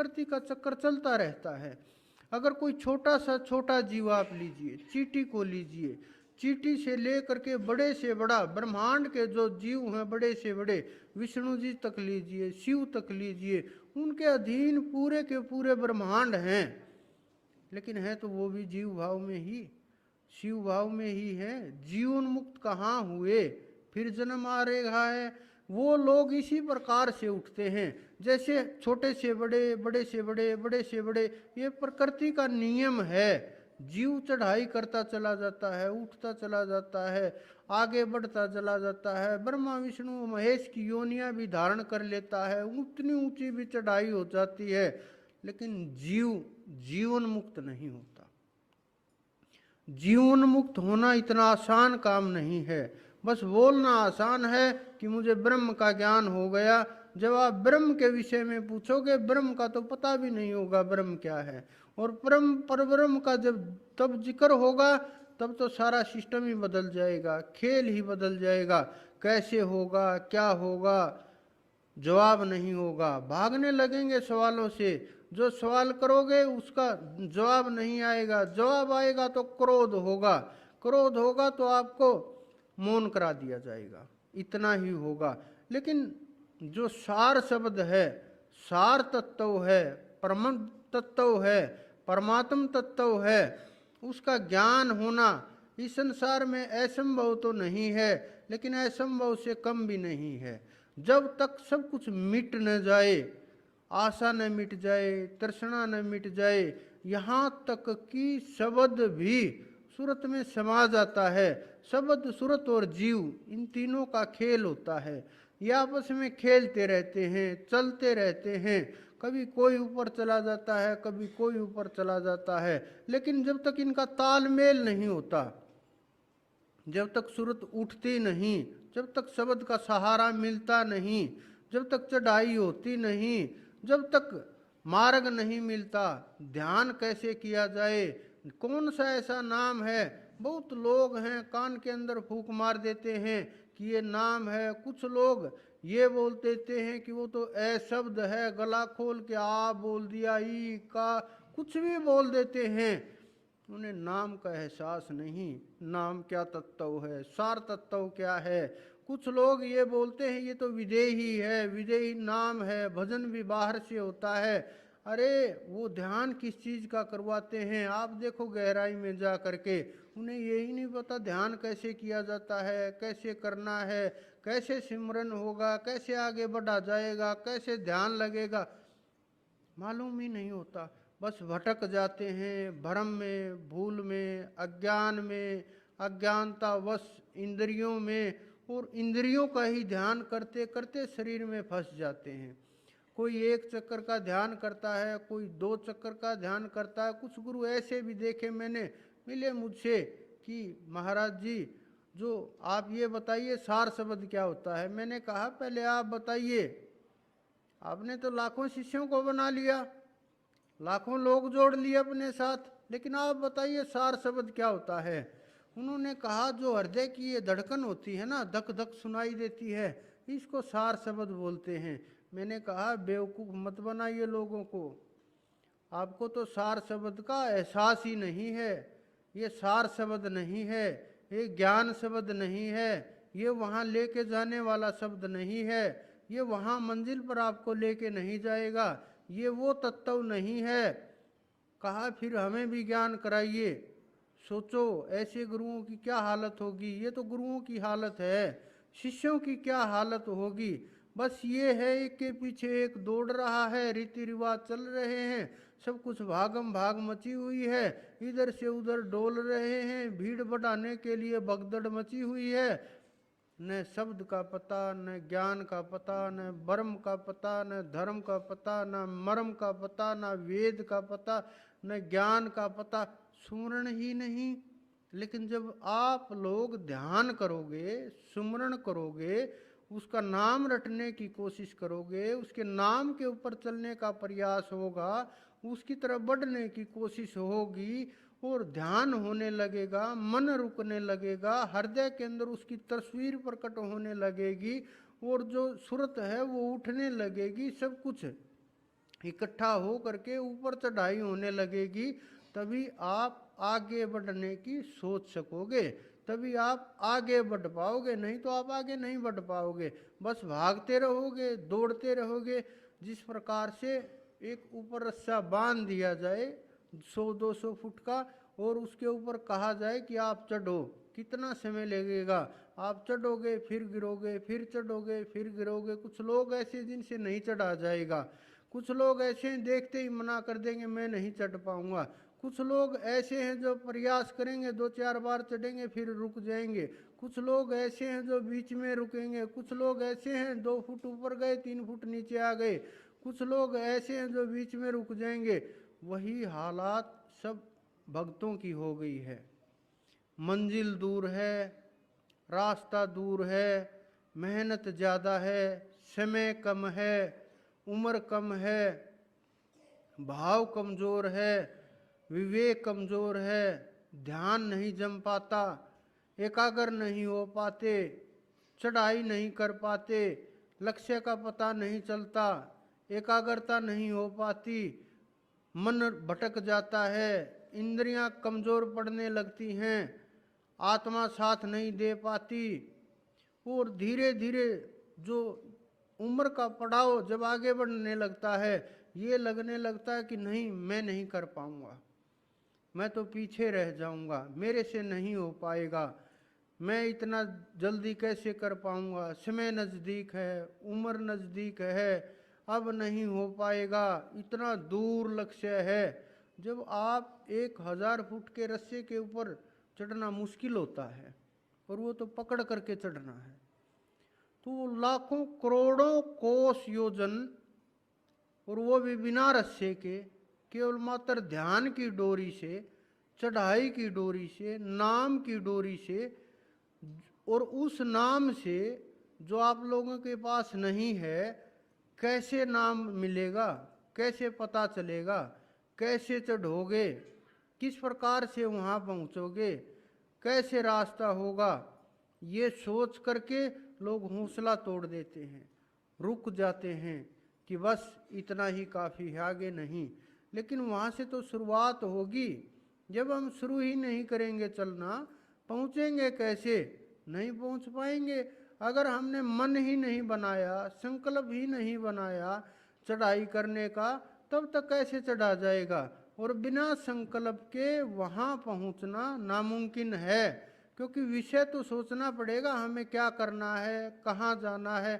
प्रकृति का चक्कर चलता रहता है। अगर कोई छोटा सा छोटा जीव आप लीजिए, चींटी को लीजिए, चींटी से लेकर के बड़े से बड़ा ब्रह्मांड के जो जीव हैं, बड़े से बड़े विष्णु जी तक लीजिए, शिव तक लीजिए, उनके अधीन पूरे के पूरे ब्रह्मांड हैं। लेकिन है तो वो भी जीव भाव में ही, शिव भाव में ही है। जीवन मुक्त कहाँ हुए, फिर जन्म आ रहा है। वो लोग इसी प्रकार से उठते हैं, जैसे छोटे से बड़े, बड़े से बड़े, बड़े से बड़े, ये प्रकृति का नियम है। जीव चढ़ाई करता चला जाता है, उठता चला जाता है, आगे बढ़ता चला जाता है। ब्रह्मा विष्णु महेश की योनियां भी धारण कर लेता है, उतनी ऊंची भी चढ़ाई हो जाती है, लेकिन जीव जीवन मुक्त नहीं होता। जीवन मुक्त होना इतना आसान काम नहीं है। बस बोलना आसान है कि मुझे ब्रह्म का ज्ञान हो गया। जब आप ब्रह्म के विषय में पूछोगे, ब्रह्म का तो पता भी नहीं होगा ब्रह्म क्या है। और परब्रह्म का जब तब जिक्र होगा, तब तो सारा सिस्टम ही बदल जाएगा, खेल ही बदल जाएगा। कैसे होगा, क्या होगा, जवाब नहीं होगा। भागने लगेंगे सवालों से। जो सवाल करोगे उसका जवाब नहीं आएगा, जवाब आएगा तो क्रोध होगा, क्रोध होगा तो आपको मौन करा दिया जाएगा, इतना ही होगा। लेकिन जो सार शब्द है, सार तत्व है, परम तत्व है, परमात्म तत्व है, उसका ज्ञान होना इस संसार में असंभव तो नहीं है, लेकिन असंभव से कम भी नहीं है। जब तक सब कुछ मिट न जाए, आशा न मिट जाए, तृष्णा न मिट जाए, यहाँ तक कि शब्द भी सूरत में समा जाता है। शब्द, सूरत और जीव, इन तीनों का खेल होता है। ये आपस में खेलते रहते हैं, चलते रहते हैं। कभी कोई ऊपर चला जाता है, कभी कोई ऊपर चला जाता है, लेकिन जब तक इनका तालमेल नहीं होता, जब तक सूरत उठती नहीं, जब तक शब्द का सहारा मिलता नहीं, जब तक चढ़ाई होती नहीं, जब तक मार्ग नहीं मिलता, ध्यान कैसे किया जाए, कौन सा ऐसा नाम है। बहुत लोग हैं कान के अंदर फूंक मार देते हैं कि ये नाम है। कुछ लोग ये बोल देते हैं कि वो तो ए शब्द है, गला खोल के आ बोल दिया, ई का कुछ भी बोल देते हैं। उन्हें नाम का एहसास नहीं, नाम क्या तत्व है, सार तत्व क्या है। कुछ लोग ये बोलते हैं ये तो विदेही है, विदेही नाम है, भजन भी बाहर से होता है। अरे वो ध्यान किस चीज़ का करवाते हैं, आप देखो गहराई में जा करके। उन्हें यही नहीं पता ध्यान कैसे किया जाता है, कैसे करना है, कैसे सिमरन होगा, कैसे आगे बढ़ा जाएगा, कैसे ध्यान लगेगा, मालूम ही नहीं होता। बस भटक जाते हैं भ्रम में, भूल में, अज्ञान में, अज्ञानतावश इंद्रियों में, और इंद्रियों का ही ध्यान करते करते शरीर में फंस जाते हैं। कोई एक चक्कर का ध्यान करता है, कोई 2 चक्कर का ध्यान करता है। कुछ गुरु ऐसे भी देखे मैंने, मिले मुझसे कि महाराज जी जो आप ये बताइए सार शब्द क्या होता है। मैंने कहा पहले आप बताइए, आपने तो लाखों शिष्यों को बना लिया, लाखों लोग जोड़ लिए अपने साथ, लेकिन आप बताइए सार शब्द क्या होता है। उन्होंने कहा जो हृदय की ये धड़कन होती है ना, धक धक सुनाई देती है, इसको सार शब्द बोलते हैं। मैंने कहा बेवकूफ़ मत बनाइए लोगों को, आपको तो सार शब्द का एहसास ही नहीं है। ये सार शब्द नहीं है, ये ज्ञान शब्द नहीं है, ये वहाँ लेके जाने वाला शब्द नहीं है, ये वहाँ मंजिल पर आपको लेके नहीं जाएगा, ये वो तत्व नहीं है। कहा फिर हमें भी ज्ञान कराइए। सोचो ऐसे गुरुओं की क्या हालत होगी। ये तो गुरुओं की हालत है, शिष्यों की क्या हालत होगी। बस ये है एक के पीछे एक दौड़ रहा है, रीति रिवाज चल रहे हैं, सब कुछ भागम भाग मची हुई है, इधर से उधर डोल रहे हैं, भीड़ बढ़ाने के लिए भगदड़ मची हुई है। न शब्द का पता, न ज्ञान का पता, न ब्रह्म का पता, न धर्म का पता, न मर्म का पता, न वेद का पता, न ज्ञान का पता, सुमरण ही नहीं। लेकिन जब आप लोग ध्यान करोगे, सुमरण करोगे, उसका नाम रटने की कोशिश करोगे, उसके नाम के ऊपर चलने का प्रयास होगा, उसकी तरफ बढ़ने की कोशिश होगी, और ध्यान होने लगेगा, मन रुकने लगेगा, हृदय के अंदर उसकी तस्वीर प्रकट होने लगेगी, और जो सूरत है वो उठने लगेगी। सब कुछ इकट्ठा हो करके ऊपर चढ़ाई होने लगेगी, तभी आप आगे बढ़ने की सोच सकोगे, तभी आप आगे बढ़ पाओगे, नहीं तो आप आगे नहीं बढ़ पाओगे। बस भागते रहोगे, दौड़ते रहोगे। जिस प्रकार से एक ऊपर रस्सा बांध दिया जाए 100-200 फुट का, और उसके ऊपर कहा जाए कि आप चढ़ो, कितना समय लगेगा? आप चढ़ोगे, फिर गिरोगे, फिर चढ़ोगे, फिर गिरोगे। कुछ लोग ऐसे जिनसे नहीं चढ़ा जाएगा, कुछ लोग ऐसे हैं देखते ही मना कर देंगे मैं नहीं चढ़ पाऊंगा, कुछ लोग ऐसे हैं जो प्रयास करेंगे, 2-4 बार चढ़ेंगे फिर रुक जाएंगे, कुछ लोग ऐसे हैं जो बीच में रुकेंगे, कुछ लोग ऐसे हैं 2 फुट ऊपर गए 3 फुट नीचे आ गए, कुछ लोग ऐसे हैं जो बीच में रुक जाएंगे। वही हालात सब भक्तों की हो गई है। मंजिल दूर है, रास्ता दूर है, मेहनत ज़्यादा है, समय कम है, उम्र कम है, भाव कमज़ोर है, विवेक कमज़ोर है, ध्यान नहीं जम पाता, एकाग्र नहीं हो पाते, चढ़ाई नहीं कर पाते, लक्ष्य का पता नहीं चलता, एकाग्रता नहीं हो पाती, मन भटक जाता है, इंद्रियां कमज़ोर पड़ने लगती हैं, आत्मा साथ नहीं दे पाती। और धीरे धीरे जो उम्र का पड़ाव जब आगे बढ़ने लगता है, ये लगने लगता है कि नहीं मैं नहीं कर पाऊंगा, मैं तो पीछे रह जाऊंगा, मेरे से नहीं हो पाएगा, मैं इतना जल्दी कैसे कर पाऊंगा, समय नज़दीक है, उम्र नज़दीक है, अब नहीं हो पाएगा, इतना दूर लक्ष्य है। जब आप 1000 फुट के रस्से के ऊपर चढ़ना मुश्किल होता है, और वो तो पकड़ करके चढ़ना है, तो लाखों करोड़ों कोस योजन, और वो भी बिना रस्से के, केवल मात्र ध्यान की डोरी से, चढ़ाई की डोरी से, नाम की डोरी से, और उस नाम से जो आप लोगों के पास नहीं है, कैसे नाम मिलेगा, कैसे पता चलेगा, कैसे चढ़ोगे, किस प्रकार से वहाँ पहुँचोगे, कैसे रास्ता होगा, ये सोच करके लोग हौसला तोड़ देते हैं, रुक जाते हैं कि बस इतना ही काफ़ी है, आगे नहीं। लेकिन वहाँ से तो शुरुआत होगी। जब हम शुरू ही नहीं करेंगे चलना, पहुँचेंगे कैसे? नहीं पहुँच पाएंगे। अगर हमने मन ही नहीं बनाया, संकल्प ही नहीं बनाया चढ़ाई करने का, तब तक कैसे चढ़ा जाएगा? और बिना संकल्प के वहाँ पहुँचना नामुमकिन है, क्योंकि विषय तो सोचना पड़ेगा, हमें क्या करना है, कहाँ जाना है,